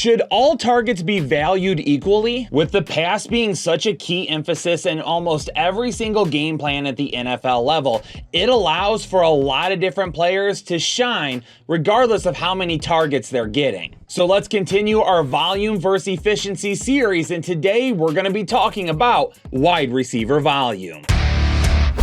Should all targets be valued equally? With the pass being such a key emphasis in almost every single game plan at the NFL level, it allows for a lot of different players to shine regardless of how many targets they're getting. So let's continue our volume versus efficiency series, and today we're going to be talking about wide receiver volume.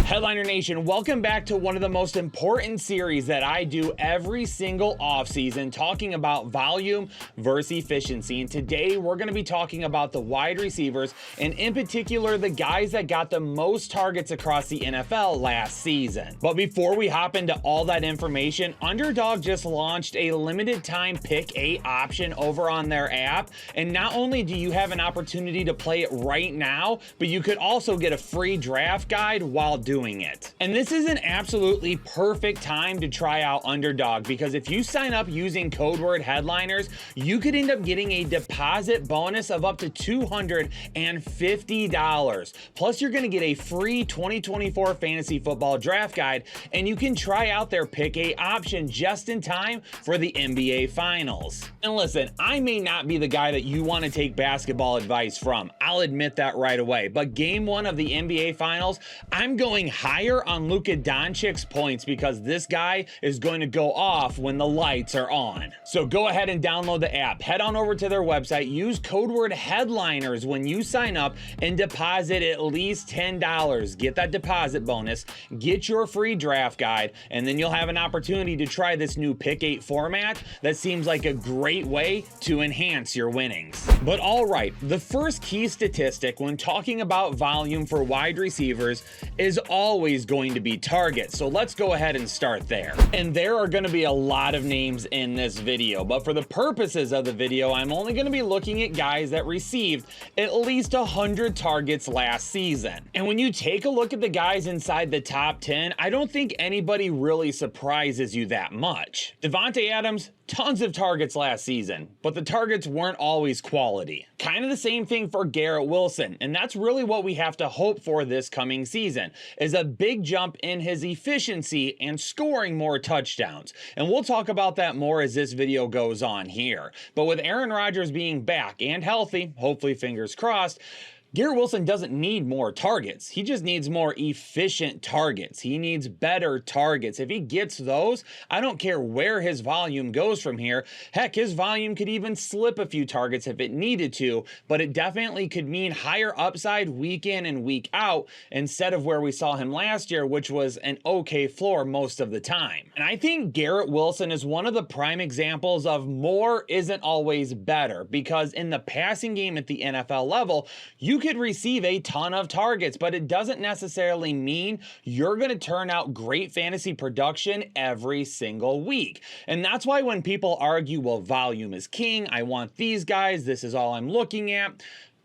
Headliner Nation, welcome back to one of the most important series that I do every single offseason, talking about volume versus efficiency. And today we're going to be talking about the wide receivers, and in particular, the guys that got the most targets across the NFL last season. But before we hop into all that information, Underdog just launched a limited time pick 8 option over on their app. And not only do you have an opportunity to play it right now, but you could also get a free draft guide while doing it. And this is an absolutely perfect time to try out Underdog, because if you sign up using code word headliners, you could end up getting a deposit bonus of up to $250. Plus, you're going to get a free 2024 fantasy football draft guide, and you can try out their pick 8 option just in time for the NBA finals. And listen, I may not be the guy that you want to take basketball advice from. I'll admit that right away. But game 1 of the NBA finals, I'm going higher on Luka Doncic's points because this guy is going to go off when the lights are on. So go ahead and download the app. Head on over to their website. Use code word headliners when you sign up and deposit at least $10. Get that deposit bonus, get your free draft guide, and then you'll have an opportunity to try this new pick 8 format that seems like a great way to enhance your winnings. But all right, the first key statistic when talking about volume for wide receivers is always going to be targets. So let's go ahead and start there. And there are going to be a lot of names in this video, but for the purposes of the video, I'm only going to be looking at guys that received at least 100 targets last season. And when you take a look at the guys inside the top 10, I don't think anybody really surprises you that much. Davante Adams, tons of targets last season, but the targets weren't always quality. Kind of the same thing for Garrett Wilson, and that's really what we have to hope for this coming season, is a big jump in his efficiency and scoring more touchdowns. And we'll talk about that more as this video goes on here. But with Aaron Rodgers being back and healthy, hopefully fingers crossed, Garrett Wilson doesn't need more targets. He just needs more efficient targets. He needs better targets. If he gets those, I don't care where his volume goes from here. Heck, his volume could even slip a few targets if it needed to, but it definitely could mean higher upside week in and week out instead of where we saw him last year, which was an okay floor most of the time. And I think Garrett Wilson is one of the prime examples of more isn't always better, because in the passing game at the NFL level, you could receive a ton of targets, but it doesn't necessarily mean you're going to turn out great fantasy production every single week. And that's why when people argue, well, volume is king, I want these guys, this is all I'm looking at,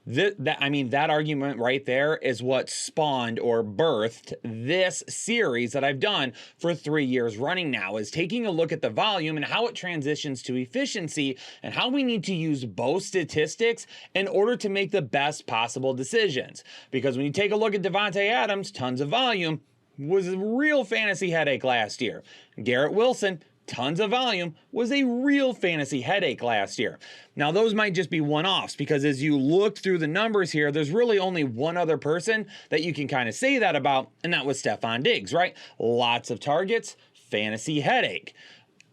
that argument right there is what spawned or birthed this series that I've done for 3 years running now, is taking a look at the volume and how it transitions to efficiency and how we need to use both statistics in order to make the best possible decisions. Because when you take a look at Davante Adams, tons of volume, was a real fantasy headache last year. Garrett Wilson, tons of volume, was a real fantasy headache last year. Now, those might just be one-offs, because as you look through the numbers here, there's really only one other person that you can kind of say that about, and that was Stefon Diggs, right? Lots of targets, fantasy headache.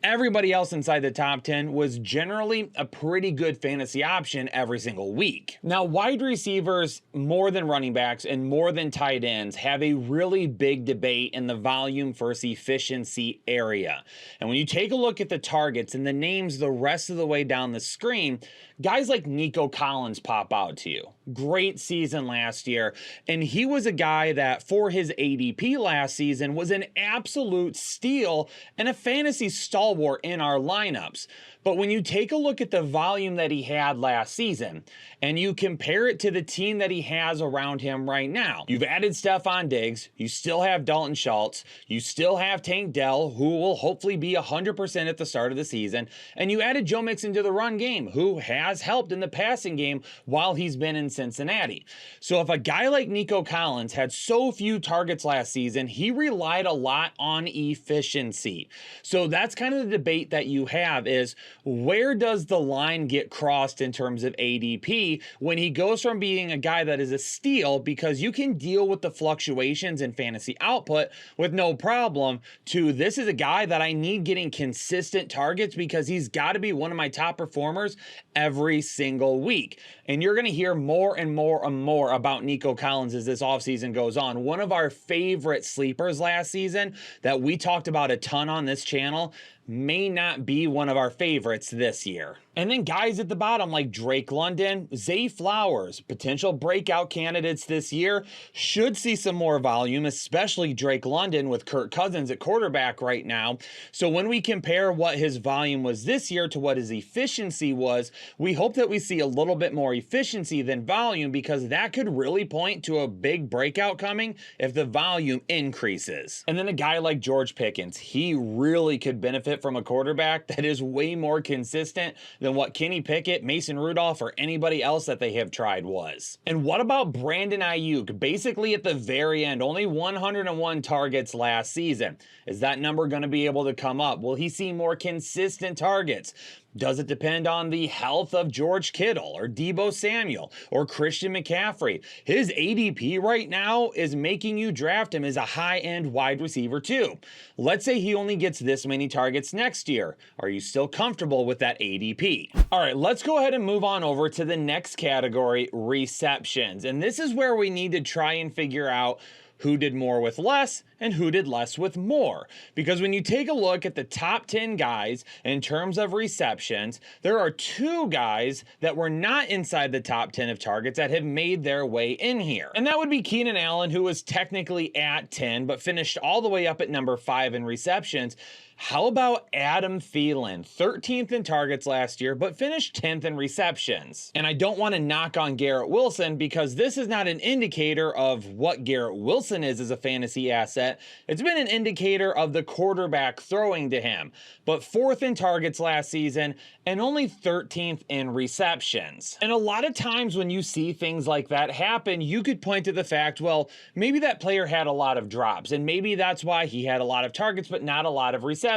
Everybody else inside the top 10 was generally a pretty good fantasy option every single week. Now, wide receivers, more than running backs and more than tight ends, have a really big debate in the volume versus efficiency area. And when you take a look at the targets and the names the rest of the way down the screen, guys like Nico Collins pop out to you. Great season last year, and he was a guy that for his ADP last season was an absolute steal and a fantasy stalwart in our lineups. But when you take a look at the volume that he had last season and you compare it to the team that he has around him right now, you've added Stefon Diggs, you still have Dalton Schultz, you still have Tank Dell, who will hopefully be 100% at the start of the season, and you added Joe Mixon to the run game, who has helped in the passing game while he's been in Cincinnati. So if a guy like Nico Collins had so few targets last season, he relied a lot on efficiency. So that's kind of the debate that you have is, where does the line get crossed in terms of ADP when he goes from being a guy that is a steal because you can deal with the fluctuations in fantasy output with no problem, to this is a guy that I need getting consistent targets because he's got to be one of my top performers every single week. And you're going to hear more and more and more about Nico Collins as this offseason goes on. One of our favorite sleepers last season that we talked about a ton on this channel may not be one of our favorites this year. And then guys at the bottom like Drake London, Zay Flowers, potential breakout candidates this year, should see some more volume, especially Drake London with Kirk Cousins at quarterback right now. So when we compare what his volume was this year to what his efficiency was, we hope that we see a little bit more efficiency than volume, because that could really point to a big breakout coming if the volume increases. And then a guy like George Pickens, he really could benefit from a quarterback that is way more consistent than what Kenny Pickett, Mason Rudolph, or anybody else that they have tried was. And what about Brandon Ayuk? Basically at the very end, only 101 targets last season. Is that number going to be able to come up? Will he see more consistent targets? Does it depend on the health of George Kittle or Deebo Samuel or Christian McCaffrey? His ADP right now is making you draft him as a high-end wide receiver too. Let's say he only gets this many targets next year. Are you still comfortable with that ADP? All right, let's go ahead and move on over to the next category, receptions. And this is where we need to try and figure out who did more with less and who did less with more. Because when you take a look at the top 10 guys in terms of receptions, there are 2 guys that were not inside the top 10 of targets that have made their way in here. And that would be Keenan Allen, who was technically at 10, but finished all the way up at number 5 in receptions. How about Adam Thielen, 13th in targets last year, but finished 10th in receptions? And I don't want to knock on Garrett Wilson, because this is not an indicator of what Garrett Wilson is as a fantasy asset. It's been an indicator of the quarterback throwing to him. But 4th in targets last season and only 13th in receptions. And a lot of times when you see things like that happen, you could point to the fact, well, maybe that player had a lot of drops, and maybe that's why he had a lot of targets but not a lot of receptions.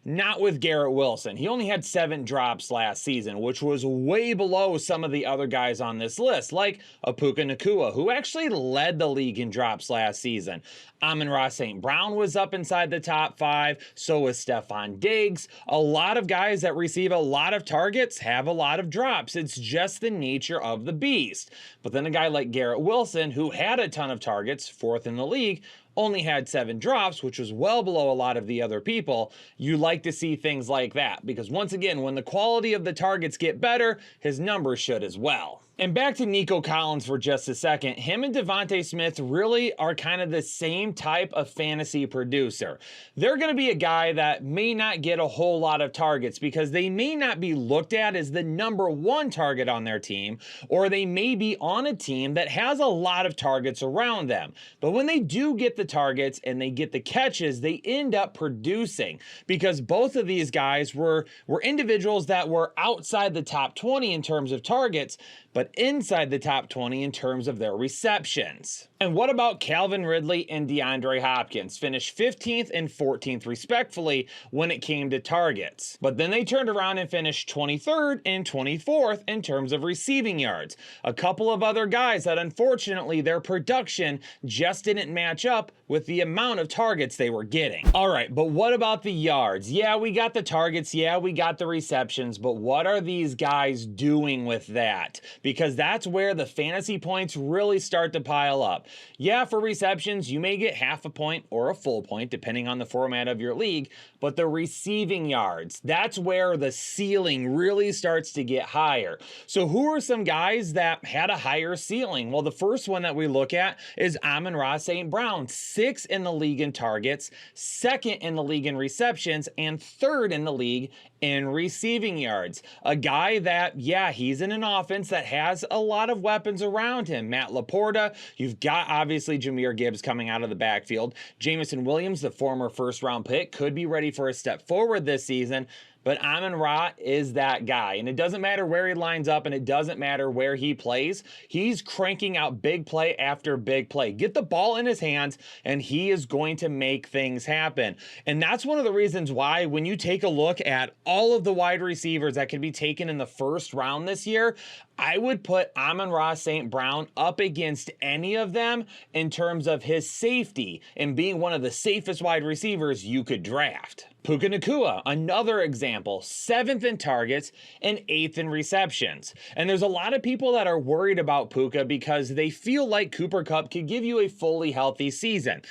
Not with Garrett Wilson. He only had 7 drops last season, which was way below some of the other guys on this list, like Puka Nacua, who actually led the league in drops last season. Amon-Ra St. Brown was up inside the top 5, so was Stephon Diggs. A lot of guys that receive a lot of targets have a lot of drops. It's just the nature of the beast. But then a guy like Garrett Wilson, who had a ton of targets, 4th in the league, only had 7 drops, which was well below a lot of the other people. You like to see things like that, because once again, when the quality of the targets get better, his numbers should as well. And back to Nico Collins for just a second. Him and Devontae Smith really are kind of the same type of fantasy producer. They're going to be a guy that may not get a whole lot of targets because they may not be looked at as the number 1 target on their team, or they may be on a team that has a lot of targets around them. But when they do get the targets and they get the catches, they end up producing, because both of these guys were individuals that were outside the top 20 in terms of targets, but inside the top 20 in terms of their receptions. And what about Calvin Ridley and DeAndre Hopkins? Finished 15th and 14th respectfully when it came to targets. But then they turned around and finished 23rd and 24th in terms of receiving yards. A couple of other guys that unfortunately their production just didn't match up with the amount of targets they were getting. All right, but what about the yards? Yeah, we got the targets. Yeah, we got the receptions, but what are these guys doing with that? Because that's where the fantasy points really start to pile up. Yeah, for receptions, you may get half a point or a full point, depending on the format of your league, but the receiving yards, that's where the ceiling really starts to get higher. So who are some guys that had a higher ceiling? Well, the first one that we look at is Amon-Ra St. Brown, 6th in the league in targets, 2nd in the league in receptions, and 3rd in the league in receiving yards. A guy that, yeah, he's in an offense that has a lot of weapons around him. Matt Laporta, you've got obviously Jahmyr Gibbs coming out of the backfield. Jamison Williams, the former 1st-round pick, could be ready for a step forward this season. but Amon-Ra is that guy. And it doesn't matter where he lines up and it doesn't matter where he plays. He's cranking out big play after big play. Get the ball in his hands and he is going to make things happen. And that's one of the reasons why when you take a look at all of the wide receivers that can be taken in the first round this year, I would put Amon-Ra St. Brown up against any of them in terms of his safety and being one of the safest wide receivers you could draft. Puka Nacua, another example, 7th in targets and 8th in receptions. And there's a lot of people that are worried about Puka because they feel like Cooper Kupp could give you a fully healthy season.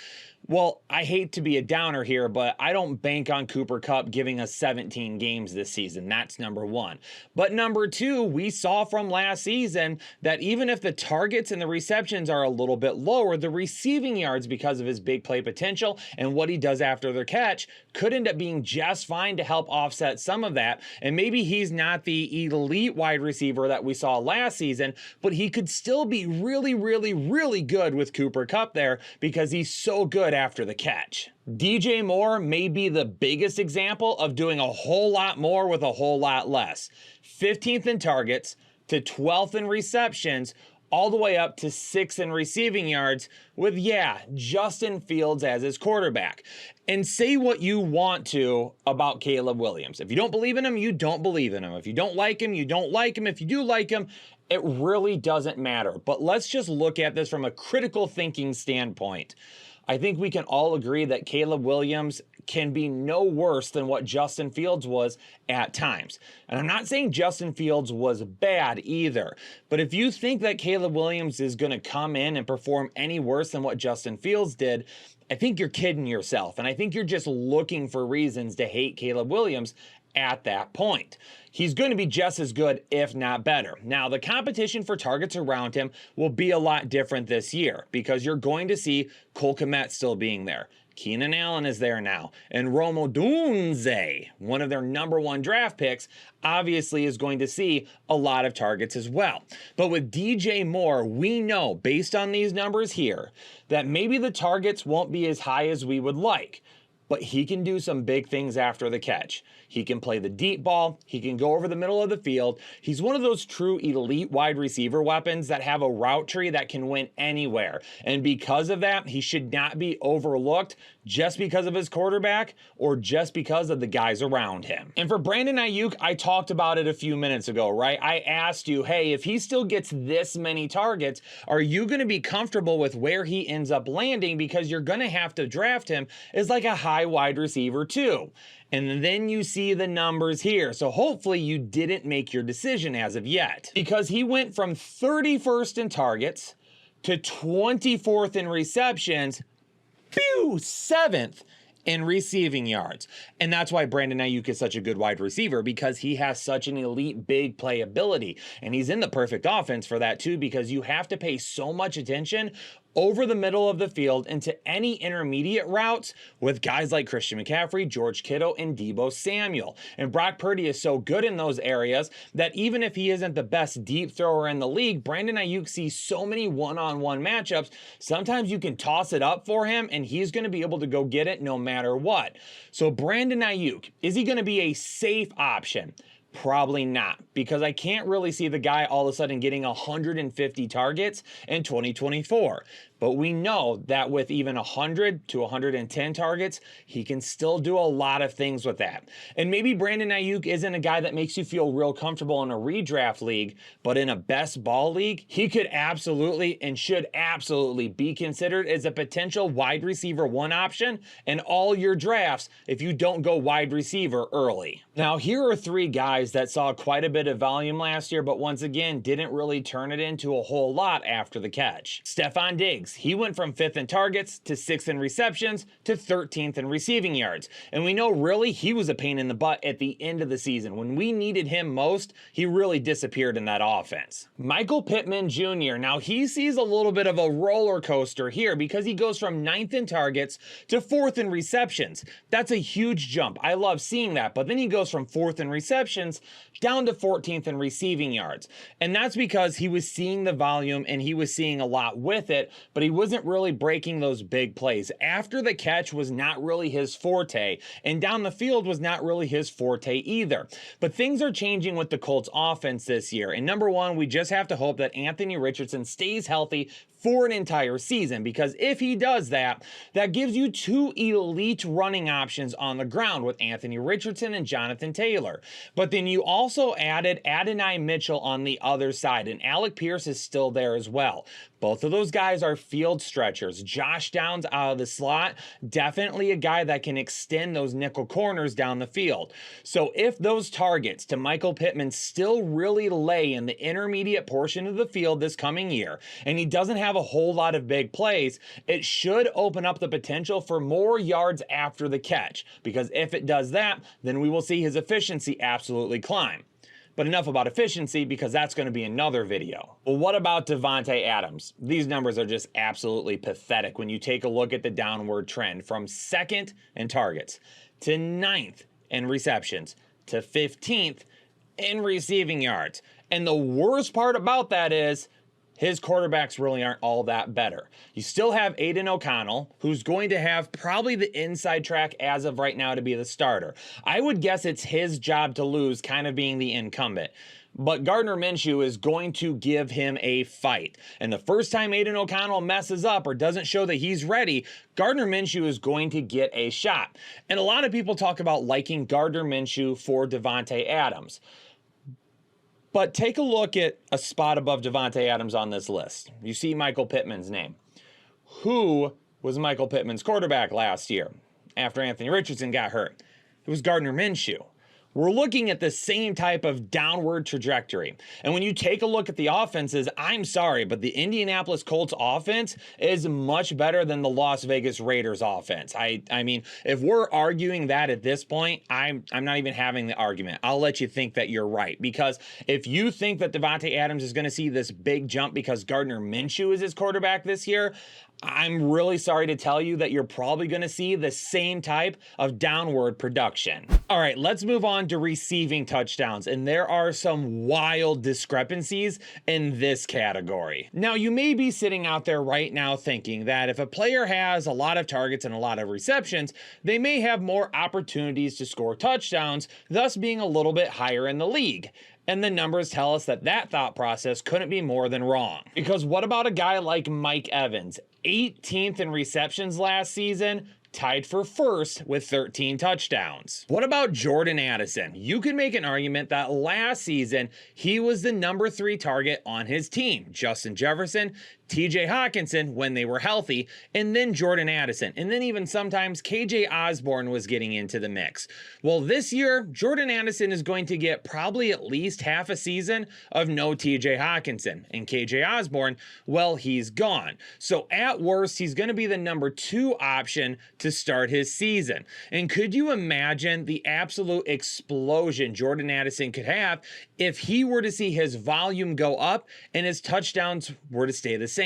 Well, I hate to be a downer here, but I don't bank on Cooper Kupp giving us 17 games this season. That's number one. But number two, we saw from last season that even if the targets and the receptions are a little bit lower, the receiving yards, because of his big play potential and what he does after the catch, could end up being just fine to help offset some of that. And maybe he's not the elite wide receiver that we saw last season, but he could still be really, really, really good with Cooper Kupp there because he's so good after the catch. DJ Moore may be the biggest example of doing a whole lot more with a whole lot less. 15th in targets to 12th in receptions, all the way up to 6th in receiving yards with, Justin Fields as his quarterback. And say what you want to about Caleb Williams. If you don't believe in him, you don't believe in him. If you don't like him, you don't like him. If you do like him, it really doesn't matter. But let's just look at this from a critical thinking standpoint. I think we can all agree that Caleb Williams can be no worse than what Justin Fields was at times. And I'm not saying Justin Fields was bad either, but if you think that Caleb Williams is going to come in and perform any worse than what Justin Fields did, I think you're kidding yourself. And I think you're just looking for reasons to hate Caleb Williams at that point. He's going to be just as good, if not better. Now, the competition for targets around him will be a lot different this year because you're going to see Cole Kmet still being there. Keenan Allen is there now. And Rome Odunze, one of their #1 draft picks, obviously is going to see a lot of targets as well. But with DJ Moore, we know, based on these numbers here, that maybe the targets won't be as high as we would like, but he can do some big things after the catch. He can play the deep ball. He can go over the middle of the field. He's one of those true elite wide receiver weapons that have a route tree that can win anywhere. And because of that, he should not be overlooked just because of his quarterback or just because of the guys around him. And for Brandon Ayuk, I talked about it a few minutes ago, right? I asked you, hey, if he still gets this many targets, are you going to be comfortable with where he ends up landing? Because you're going to have to draft him as like a high wide receiver too. And then you see the numbers here. So hopefully you didn't make your decision as of yet, because he went from 31st in targets to 24th in receptions, 7th in receiving yards. And that's why Brandon Ayuk is such a good wide receiver, because he has such an elite big play ability. And he's in the perfect offense for that too, because you have to pay so much attention over the middle of the field into any intermediate routes with guys like Christian McCaffrey, George Kittle, and Deebo Samuel. And Brock Purdy is so good in those areas that even if he isn't the best deep thrower in the league, Brandon Ayuk sees so many one-on-one matchups, sometimes you can toss it up for him and he's going to be able to go get it no matter what. So Brandon Ayuk, is he going to be a safe option? Probably not, because I can't really see the guy all of a sudden getting 150 targets in 2024. But we know that with even 100 to 110 targets, he can still do a lot of things with that. And maybe Brandon Ayuk isn't a guy that makes you feel real comfortable in a redraft league, but in a best ball league, he could absolutely and should absolutely be considered as a potential wide receiver 1 option in all your drafts if you don't go wide receiver early. Now, here are 3 guys that saw quite a bit of volume last year, but once again, didn't really turn it into a whole lot after the catch. Stephon Diggs. He went from 5th in targets to 6th in receptions to 13th in receiving yards. And we know really he was a pain in the butt at the end of the season. When we needed him most, he really disappeared in that offense. Michael Pittman Jr. Now he sees a little bit of a roller coaster here because he goes from 9th in targets to 4th in receptions. That's a huge jump. I love seeing that. But then he goes from 4th in receptions down to 14th in receiving yards. And that's because he was seeing the volume and he was seeing a lot with it, but but he wasn't really breaking those big plays. After the catch was not really his forte, and down the field was not really his forte either. But things are changing with the Colts offense this year. And number one, we just have to hope that Anthony Richardson stays healthy for an entire season, because if he does that, that gives you two elite running options on the ground with Anthony Richardson and Jonathan Taylor. But then you also added Adonai Mitchell on the other side, and Alec Pierce is still there as well. Both of those guys are field stretchers. Josh Downs out of the slot, definitely a guy that can extend those nickel corners down the field. So if those targets to Michael Pittman still really lay in the intermediate portion of the field this coming year, and he doesn't have a whole lot of big plays, it should open up the potential for more yards after the catch, because if it does that, then we will see his efficiency absolutely climb. But enough about efficiency, because that's going to be another video. Well, what about Davante Adams? These numbers are just absolutely pathetic when you take a look at the downward trend from 2nd in targets to 9th in receptions to 15th in receiving yards. And the worst part about that is his quarterbacks really aren't all that better. You still have Aiden O'Connell, who's going to have probably the inside track as of right now to be the starter. I would guess it's his job to lose, kind of being the incumbent. But Gardner Minshew is going to give him a fight. And the first time Aiden O'Connell messes up or doesn't show that he's ready, Gardner Minshew is going to get a shot. And a lot of people talk about liking Gardner Minshew for Davante Adams. But take a look at a spot above Davante Adams on this list. You see Michael Pittman's name. Who was Michael Pittman's quarterback last year after Anthony Richardson got hurt? It was Gardner Minshew. We're looking at the same type of downward trajectory. And when you take a look at the offenses, I'm sorry, but the Indianapolis Colts offense is much better than the Las Vegas Raiders offense. I mean, if we're arguing that at this point, I'm not even having the argument. I'll let you think that you're right. Because if you think that Davante Adams is going to see this big jump because Gardner Minshew is his quarterback this year, I'm really sorry to tell you that you're probably going to see the same type of downward production. All right, let's move on to receiving touchdowns, and there are some wild discrepancies in this category. Now, you may be sitting out there right now thinking that if a player has a lot of targets and a lot of receptions, they may have more opportunities to score touchdowns, thus being a little bit higher in the league. And the numbers tell us that that thought process couldn't be more than wrong. Because what about a guy like Mike Evans, 18th in receptions last season, tied for first with 13 touchdowns? What about Jordan Addison? You can make an argument that last season he was the number 3 target on his team. Justin Jefferson, TJ Hawkinson when they were healthy, and then Jordan Addison, and then even sometimes KJ Osborne was getting into the mix. Well, this year, Jordan Addison is going to get probably at least half a season of no TJ Hawkinson, and KJ Osborne, well, he's gone. So at worst, he's going to be the number 2 option to start his season. And could you imagine the absolute explosion Jordan Addison could have if he were to see his volume go up and his touchdowns were to stay the same?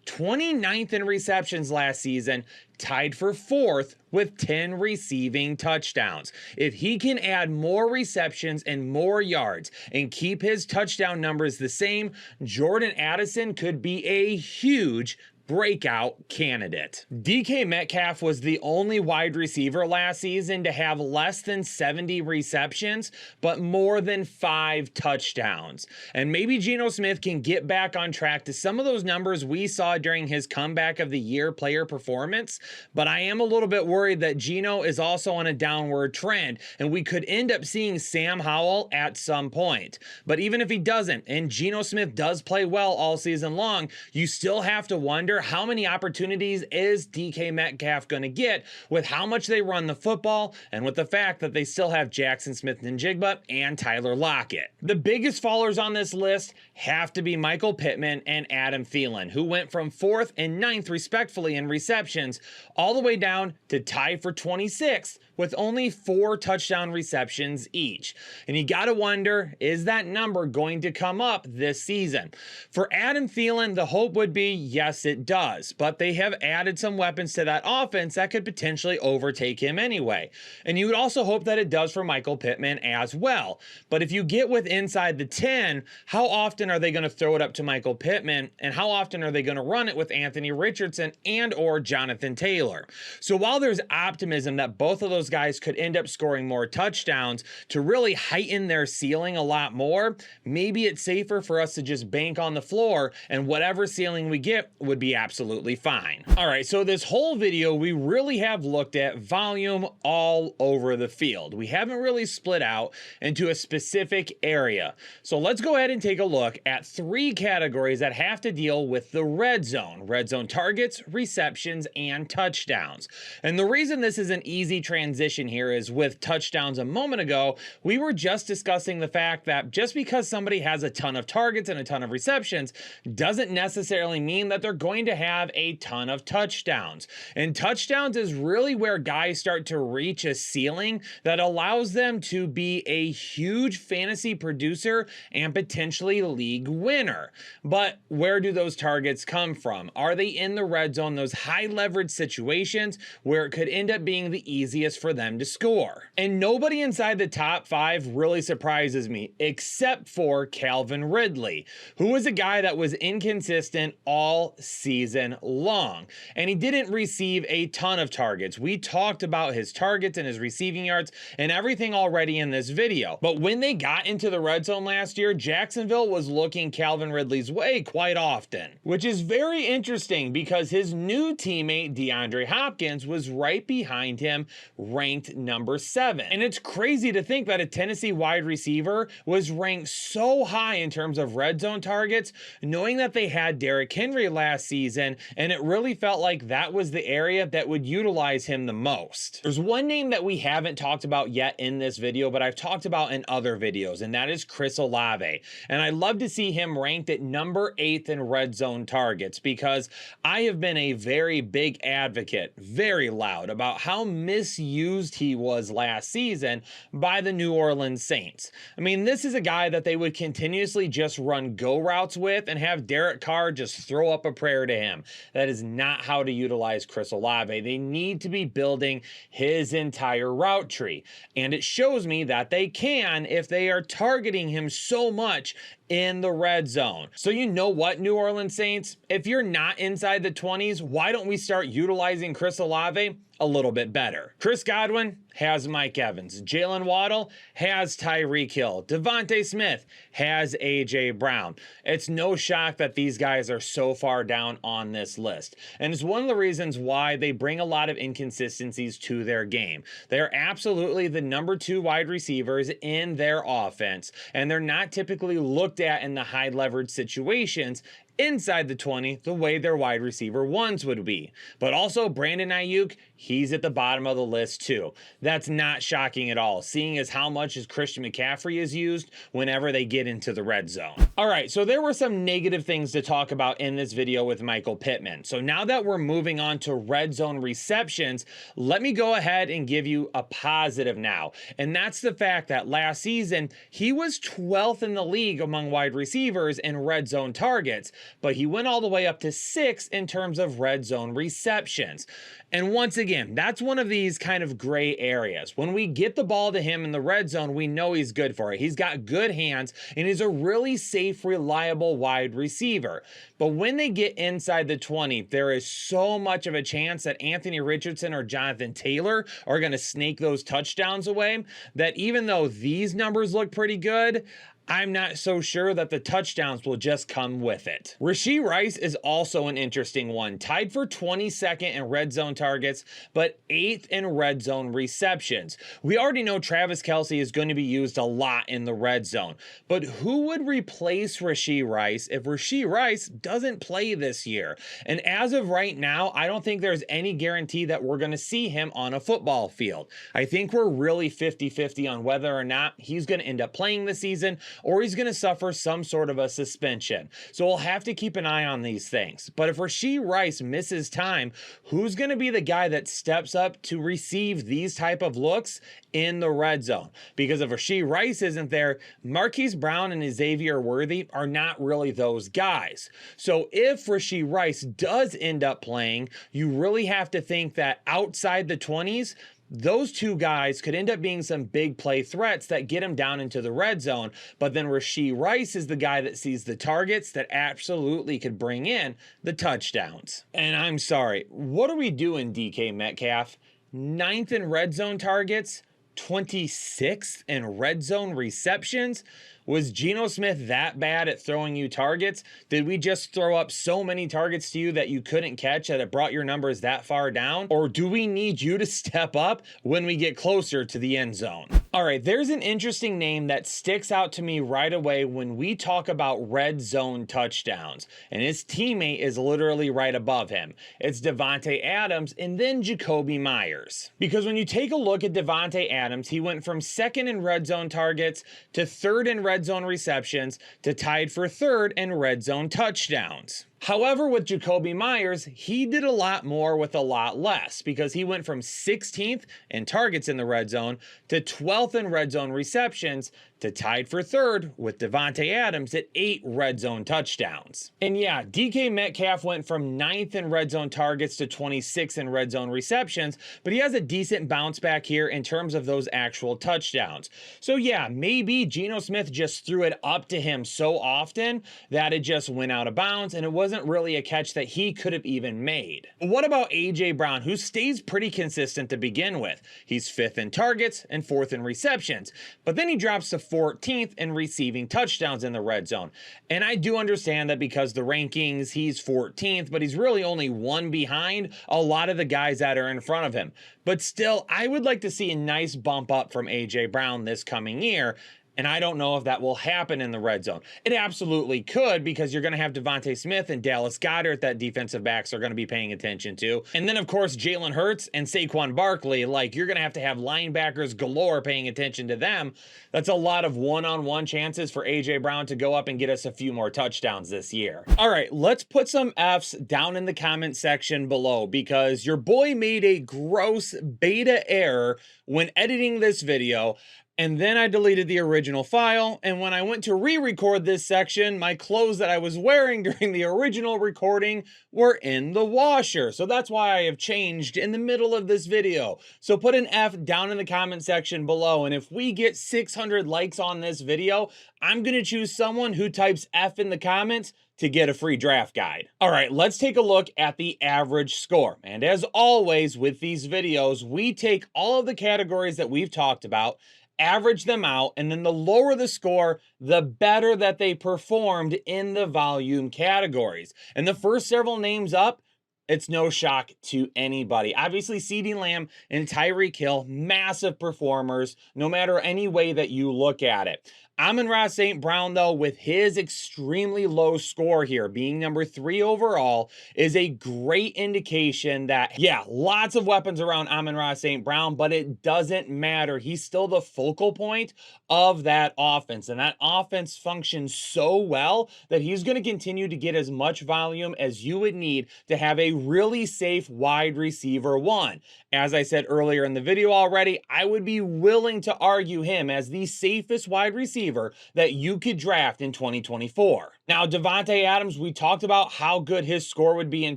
29th in receptions last season, tied for 4th with 10 receiving touchdowns. If he can add more receptions and more yards and keep his touchdown numbers the same, Jordan Addison could be a huge breakout candidate. DK Metcalf was the only wide receiver last season to have less than 70 receptions, but more than 5 touchdowns. And maybe Geno Smith can get back on track to some of those numbers we saw during his comeback of the year player performance, but I am a little bit worried that Geno is also on a downward trend, and we could end up seeing Sam Howell at some point. But even if he doesn't, and Geno Smith does play well all season long, you still have to wonder how many opportunities is DK Metcalf going to get with how much they run the football and with the fact that they still have Jackson Smith-Njigba and Tyler Lockett. The biggest fallers on this list have to be Michael Pittman and Adam Thielen, who went from 4th and 9th respectively in receptions all the way down to tied for 26th with only 4 touchdown receptions each. And you gotta wonder, is that number going to come up this season? For Adam Thielen, the hope would be, yes, it does, but they have added some weapons to that offense that could potentially overtake him anyway. And you would also hope that it does for Michael Pittman as well. But if you get with inside the 10, how often are they going to throw it up to Michael Pittman, and how often are they going to run it with Anthony Richardson and or Jonathan Taylor? So while there's optimism that both of those guys could end up scoring more touchdowns to really heighten their ceiling a lot more, maybe it's safer for us to just bank on the floor, and whatever ceiling we get would be absolutely fine. All right, so this whole video, we really have looked at volume all over the field. We haven't really split out into a specific area. So let's go ahead and take a look at 3 categories that have to deal with the red zone targets, receptions, and touchdowns. And the reason this is an easy transition here is with touchdowns a moment ago, we were just discussing the fact that just because somebody has a ton of targets and a ton of receptions doesn't necessarily mean that they're going to have a ton of touchdowns. And touchdowns is really where guys start to reach a ceiling that allows them to be a huge fantasy producer and potentially league winner. But where do those targets come from? Are they in the red zone, those high leverage situations where it could end up being the easiest for them to score? And nobody inside the top 5 really surprises me except for Calvin Ridley, who was a guy that was inconsistent all season long, and he didn't receive a ton of targets. We talked about his targets and his receiving yards and everything already in this video, but when they got into the red zone last year, Jacksonville was looking Calvin Ridley's way quite often, which is very interesting because his new teammate DeAndre Hopkins was right behind him, ranked number 7. And it's crazy to think that a Tennessee wide receiver was ranked so high in terms of red zone targets, knowing that they had Derrick Henry last season, and it really felt like that was the area that would utilize him the most. There's one name that we haven't talked about yet in this video, but I've talked about in other videos, and that is Chris Olave. And I'd love to see him ranked at number 8 in red zone targets, because I have been a very big advocate, very loud, about how misused he was last season by the New Orleans Saints. I mean, this is a guy that they would continuously just run go routes with and have Derek Carr just throw up a prayer to him. That is not how to utilize Chris Olave. They need to be building his entire route tree, and it shows me that they can if they are targeting him so much in the red zone. So you know what, New Orleans Saints, if you're not inside the 20s, why don't we start utilizing Chris Olave a little bit better? Chris Godwin has Mike Evans. Jalen Waddle has Tyreek Hill. Devontae Smith has AJ Brown. It's no shock that these guys are so far down on this list. And it's one of the reasons why they bring a lot of inconsistencies to their game. They're absolutely the number 2 wide receivers in their offense, and they're not typically looked at in the high leverage situations inside the 20 the way their wide receiver ones would be. But also Brandon Ayuk, he's at the bottom of the list too. That's not shocking at all, seeing as how much as Christian McCaffrey is used whenever they get into the red zone. All right, so there were some negative things to talk about in this video with Michael Pittman. So now that we're moving on to red zone receptions, let me go ahead and give you a positive now. And that's the fact that last season, he was 12th in the league among wide receivers in red zone targets, but he went all the way up to 6th in terms of red zone receptions. And once again, that's one of these kind of gray areas. When we get the ball to him in the red zone, we know he's good for it. He's got good hands, and he's a really safe, reliable wide receiver. But when they get inside the 20, there is so much of a chance that Anthony Richardson or Jonathan Taylor are going to snake those touchdowns away, that even though these numbers look pretty good, I'm not so sure that the touchdowns will just come with it. Rashee Rice is also an interesting one, tied for 22nd in red zone targets, but 8th in red zone receptions. We already know Travis Kelce is going to be used a lot in the red zone, but who would replace Rashee Rice if Rashee Rice doesn't play this year? And as of right now, I don't think there's any guarantee that we're going to see him on a football field. I think we're really 50-50 on whether or not he's going to end up playing this season, or he's going to suffer some sort of a suspension. So we'll have to keep an eye on these things. But if Rashee Rice misses time, who's going to be the guy that steps up to receive these type of looks in the red zone? Because if Rashee Rice isn't there, Marquise Brown and Xavier Worthy are not really those guys. So if Rashee Rice does end up playing, you really have to think that outside the 20s, those two guys could end up being some big play threats that get him down into the red zone. But then Rashee Rice is the guy that sees the targets that absolutely could bring in the touchdowns. And I'm sorry, what are we doing, DK Metcalf? 9th in red zone targets, 26th in red zone receptions. Was Geno Smith that bad at throwing you targets? Did we just throw up so many targets to you that you couldn't catch that it brought your numbers that far down? Or do we need you to step up when we get closer to the end zone? All right, there's an interesting name that sticks out to me right away when we talk about red zone touchdowns, and his teammate is literally right above him. It's Davante Adams and then Jakobi Meyers. Because when you take a look at Davante Adams, he went from 2nd in red zone targets to 3rd in red zone receptions to tied for 3rd in red zone touchdowns. However, with Jakobi Meyers, he did a lot more with a lot less, because he went from 16th in targets in the red zone to 12th in red zone receptions to tied for 3rd with Davante Adams at 8 red zone touchdowns. And yeah, DK Metcalf went from 9th in red zone targets to 26th in red zone receptions, but he has a decent bounce back here in terms of those actual touchdowns. So yeah, maybe Geno Smith just threw it up to him so often that it just went out of bounds, and it wasn't really a catch that he could have even made. But what about AJ Brown, who stays pretty consistent to begin with? He's 5th in targets and 4th in receptions, but then he drops to 14th in receiving touchdowns in the red zone. And I do understand that because the rankings, he's 14th, but he's really only one behind a lot of the guys that are in front of him. But still, I would like to see a nice bump up from AJ Brown this coming year. And I don't know if that will happen in the red zone. It absolutely could, because you're going to have Devontae Smith and Dallas Goedert that defensive backs are going to be paying attention to. And then, of course, Jalen Hurts and Saquon Barkley, like, you're going to have linebackers galore paying attention to them. That's a lot of one-on-one chances for A.J. Brown to go up and get us a few more touchdowns this year. All right, let's put some Fs down in the comment section below, because your boy made a gross beta error when editing this video. And then I deleted the original file, and when I went to re-record this section, my clothes that I was wearing during the original recording were in the washer. So that's why I have changed in the middle of this video. So put an F down in the comment section below, and if we get 600 likes on this video, I'm gonna choose someone who types F in the comments to get a free draft guide. All right, let's take a look at the average score. And as always with these videos, we take all of the categories that we've talked about, average them out, and then the lower the score, the better that they performed in the volume categories. And the first several names up, it's no shock to anybody. Obviously, CeeDee Lamb and Tyreek Hill, massive performers, no matter any way that you look at it. Amon-Ra St. Brown, though, with his extremely low score here, being number 3 overall, is a great indication that, yeah, lots of weapons around Amon-Ra St. Brown, but it doesn't matter. He's still the focal point of that offense, and that offense functions so well that he's going to continue to get as much volume as you would need to have a really safe wide receiver 1. As I said earlier in the video already, I would be willing to argue him as the safest wide receiver that you could draft in 2024. Now, Davante Adams, we talked about how good his score would be in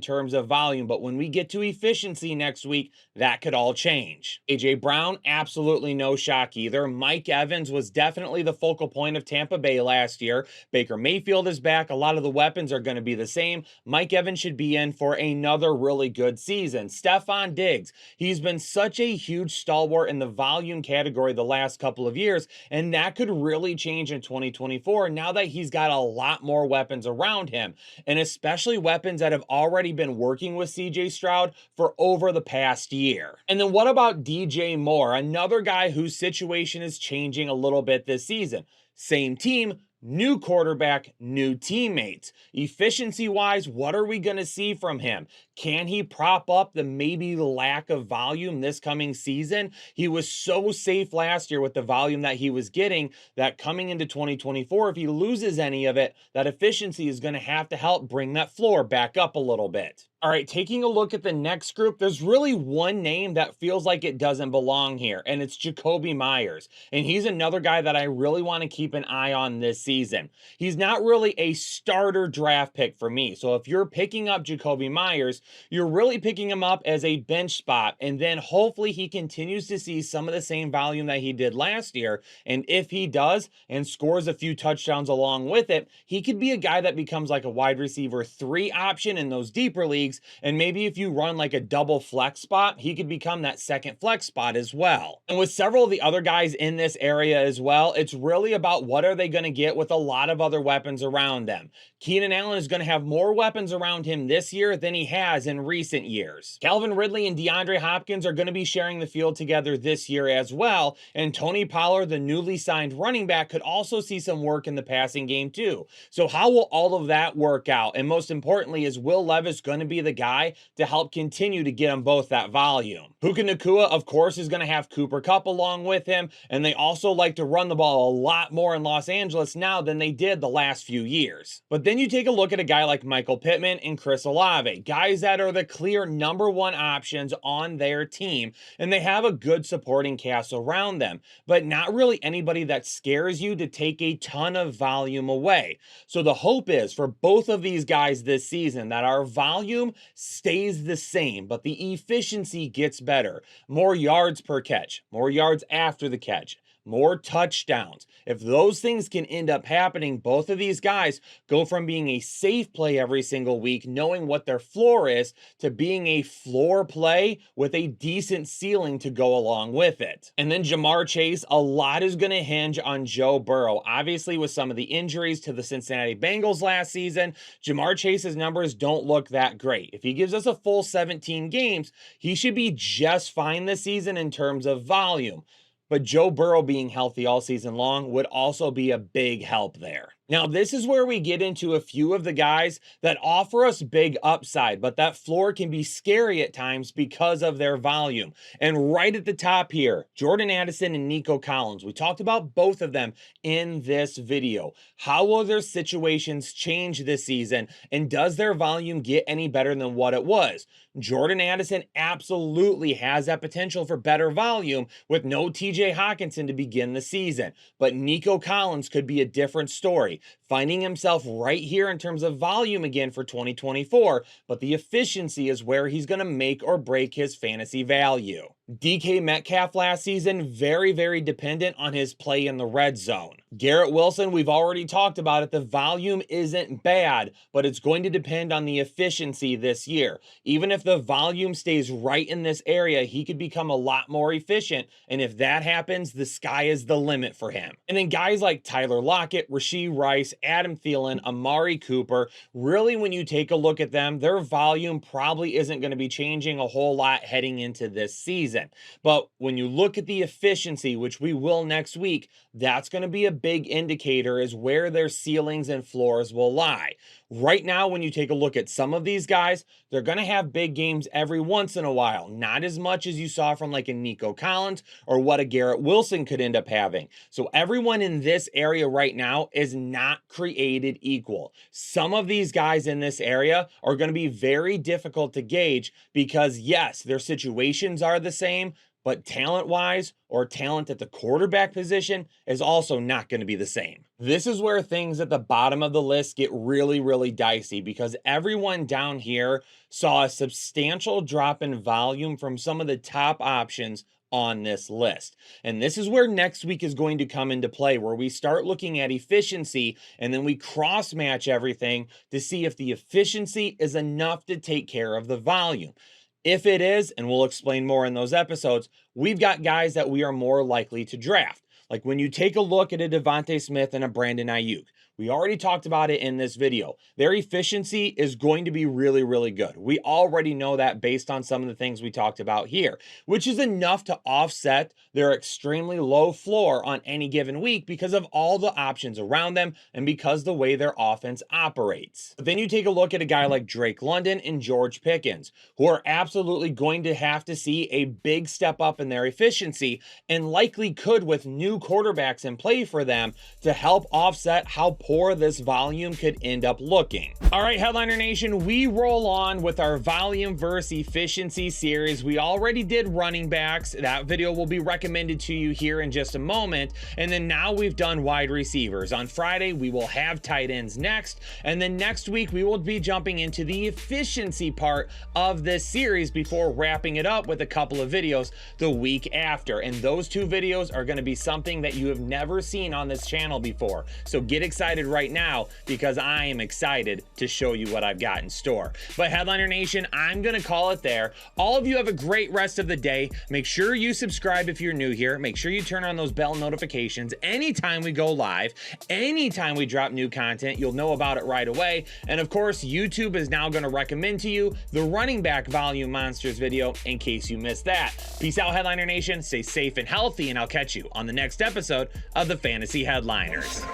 terms of volume, but when we get to efficiency next week, that could all change. A.J. Brown, absolutely no shock either. Mike Evans was definitely the focal point of Tampa Bay last year. Baker Mayfield is back. A lot of the weapons are going to be the same. Mike Evans should be in for another really good season. Stephon Diggs, he's been such a huge stalwart in the volume category the last couple of years, and that could really change in 2024 now that he's got a lot more weapons around him, and especially weapons that have already been working with CJ Stroud for over the past year. And then what about DJ Moore, another guy whose situation is changing a little bit this season? Same team, new quarterback, new teammates. Efficiency wise, what are we going to see from him? Can he prop up the maybe lack of volume this coming season? He was so safe last year with the volume that he was getting that coming into 2024, if he loses any of it, that efficiency is going to have to help bring that floor back up a little bit. All right, taking a look at the next group, there's really one name that feels like it doesn't belong here, and it's Jakobi Meyers. And he's another guy that I really want to keep an eye on this season. He's not really a starter draft pick for me. So if you're picking up Jakobi Meyers, you're really picking him up as a bench spot, and then hopefully he continues to see some of the same volume that he did last year. And if he does and scores a few touchdowns along with it, he could be a guy that becomes like a wide receiver 3 option in those deeper leagues. And maybe if you run like a double flex spot, he could become that second flex spot as well. And with several of the other guys in this area as well, it's really about what are they going to get with a lot of other weapons around them. Keenan Allen is going to have more weapons around him this year than he has in recent years. Calvin Ridley and DeAndre Hopkins are going to be sharing the field together this year as well. And Tony Pollard, the newly signed running back, could also see some work in the passing game too. So how will all of that work out? And most importantly, is Will Levis going to be the guy to help continue to get them both that volume? Puka Nacua, of course, is going to have Cooper Kupp along with him. And they also like to run the ball a lot more in Los Angeles now than they did the last few years. But then you take a look at a guy like Michael Pittman and Chris Olave, guys that are the clear #1 options on their team, and they have a good supporting cast around them, but not really anybody that scares you to take a ton of volume away. So the hope is for both of these guys this season that our volume stays the same, but the efficiency gets better. More yards per catch, more yards after the catch, more touchdowns. If those things can end up happening, both of these guys go from being a safe play every single week, knowing what their floor is, to being a floor play with a decent ceiling to go along with it. And then Jamar Chase, a lot is going to hinge on Joe Burrow. Obviously, with some of the injuries to the Cincinnati Bengals last season, Jamar Chase's numbers don't look that great. If he gives us a full 17 games, he should be just fine this season in terms of volume. But Joe Burrow being healthy all season long would also be a big help there. Now, this is where we get into a few of the guys that offer us big upside, but that floor can be scary at times because of their volume. And right at the top here, Jordan Addison and Nico Collins. We talked about both of them in this video. How will their situations change this season? And does their volume get any better than what it was? Jordan Addison absolutely has that potential for better volume with no TJ Hawkinson to begin the season. But Nico Collins could be a different story, finding himself right here in terms of volume again for 2024, but the efficiency is where he's going to make or break his fantasy value. DK Metcalf last season, very, very dependent on his play in the red zone. Garrett Wilson, we've already talked about it. The volume isn't bad, but it's going to depend on the efficiency this year. Even if the volume stays right in this area, he could become a lot more efficient. And if that happens, the sky is the limit for him. And then guys like Tyler Lockett, Rashee Rice, Adam Thielen, Amari Cooper, really when you take a look at them, their volume probably isn't going to be changing a whole lot heading into this season. But when you look at the efficiency, which we will next week, that's going to be a big indicator as where their ceilings and floors will lie. Right now, when you take a look at some of these guys, they're going to have big games every once in a while. Not as much as you saw from like a Nico Collins or what a Garrett Wilson could end up having. So everyone in this area right now is not created equal. Some of these guys in this area are going to be very difficult to gauge because yes, their situations are the same, but talent-wise or talent at the quarterback position is also not going to be the same. This is where things at the bottom of the list get really, really dicey because everyone down here saw a substantial drop in volume from some of the top options on this list. And this is where next week is going to come into play, where we start looking at efficiency and then we cross match everything to see if the efficiency is enough to take care of the volume. If it is, and we'll explain more in those episodes, we've got guys that we are more likely to draft. Like when you take a look at a Devontae Smith and a Brandon Ayuk, We already talked about it in this video. Their efficiency is going to be really, really good. We already know that based on some of the things we talked about here, which is enough to offset their extremely low floor on any given week because of all the options around them and because the way their offense operates. But then you take a look at a guy like Drake London and George Pickens, who are absolutely going to have to see a big step up in their efficiency and likely could with new quarterbacks in play for them to help offset how poor this volume could end up looking. All right, Headliner Nation, we roll on with our volume versus efficiency series. We already did running backs. That video will be recommended to you here in just a moment. And then now we've done wide receivers. On Friday, we will have tight ends next. And then next week, we will be jumping into the efficiency part of this series before wrapping it up with a couple of videos the week after. And those two videos are going to be something that you have never seen on this channel before. So get excited right now because I am excited to show you what I've got in store. But Headliner Nation, I'm going to call it there. All of you have a great rest of the day. Make sure you subscribe if you're new here. Make sure you turn on those bell notifications anytime we go live, anytime we drop new content, you'll know about it right away. And of course, YouTube is now going to recommend to you the running back volume monsters video in case you missed that. Peace out, Headliner Nation. Stay safe and healthy, and I'll catch you on the next episode of the Fantasy Headliners.